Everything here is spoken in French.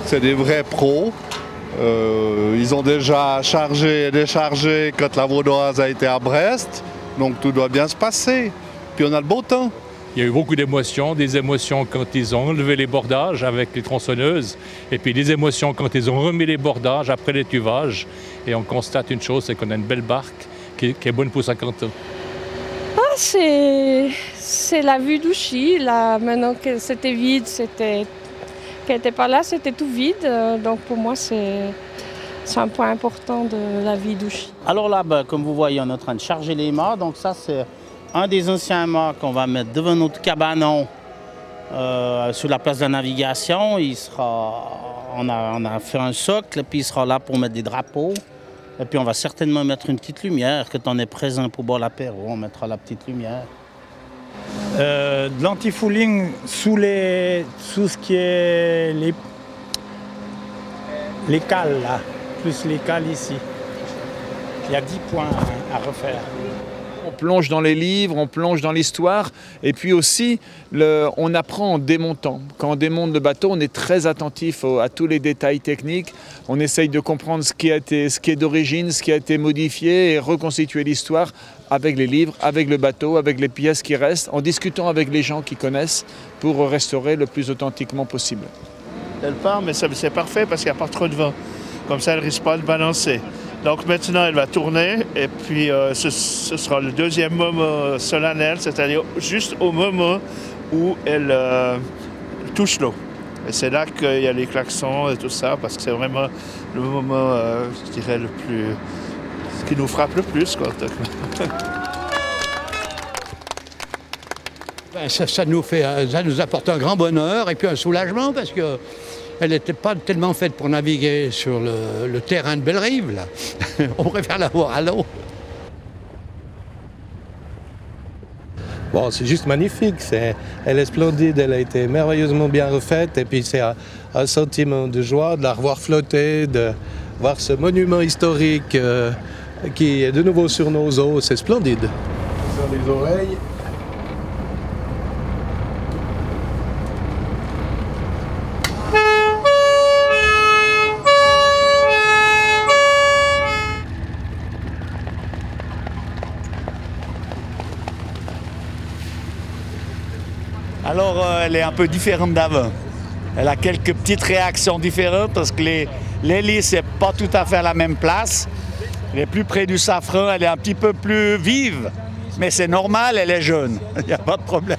c'est des vrais pros. Ils ont déjà chargé et déchargé quand la Vaudoise a été à Brest, donc tout doit bien se passer. Puis on a le beau temps. Il y a eu beaucoup d'émotions, des émotions quand ils ont enlevé les bordages avec les tronçonneuses, et puis des émotions quand ils ont remis les bordages après l'étuvage. Et on constate une chose, c'est qu'on a une belle barque qui est bonne pour 50 ans. C'est la vue d'Ouchy. Là, maintenant que c'était vide, qu'elle n'était pas là, c'était tout vide. Donc pour moi, c'est un point important de la vie d'Ouchy. Alors là, comme vous voyez, on est en train de charger les mâts. Donc ça, c'est un des anciens mâts qu'on va mettre devant notre cabanon sur la place de la navigation. On a fait un socle, puis il sera là pour mettre des drapeaux. Et puis on va certainement mettre une petite lumière. Quand on est présent pour boire l'apéro, on mettra la petite lumière. De l'anti-fouling sous ce qui est les cales là, plus les cales ici. Il y a 10 points à refaire. On plonge dans les livres, on plonge dans l'histoire et puis aussi on apprend en démontant. Quand on démonte le bateau, on est très attentif à tous les détails techniques. On essaye de comprendre ce qui est d'origine, ce qui a été modifié et reconstituer l'histoire avec les livres, avec le bateau, avec les pièces qui restent, en discutant avec les gens qui connaissent pour restaurer le plus authentiquement possible. Elle part, mais c'est parfait parce qu'il n'y a pas trop de vent. Comme ça, elle ne risque pas de balancer. Donc maintenant, elle va tourner et puis ce sera le deuxième moment solennel, c'est-à-dire juste au moment où elle touche l'eau. Et c'est là qu'il y a les klaxons et tout ça, parce que c'est vraiment le moment, je dirais, ce qui nous frappe le plus, quoi. Ça nous apporte un grand bonheur et puis un soulagement parce que elle n'était pas tellement faite pour naviguer sur le terrain de Bellerive, là. On préfère la voir à l'eau. Bon, c'est juste magnifique. Elle est splendide, elle a été merveilleusement bien refaite. Et puis c'est un sentiment de joie de la revoir flotter, de voir ce monument historique qui est de nouveau sur nos eaux. C'est splendide. Sur les oreilles. Alors, elle est un peu différente d'avant. Elle a quelques petites réactions différentes parce que l'hélice n'est pas tout à fait à la même place. Elle est plus près du safran, elle est un petit peu plus vive. Mais c'est normal, elle est jeune. Il n'y a pas de problème.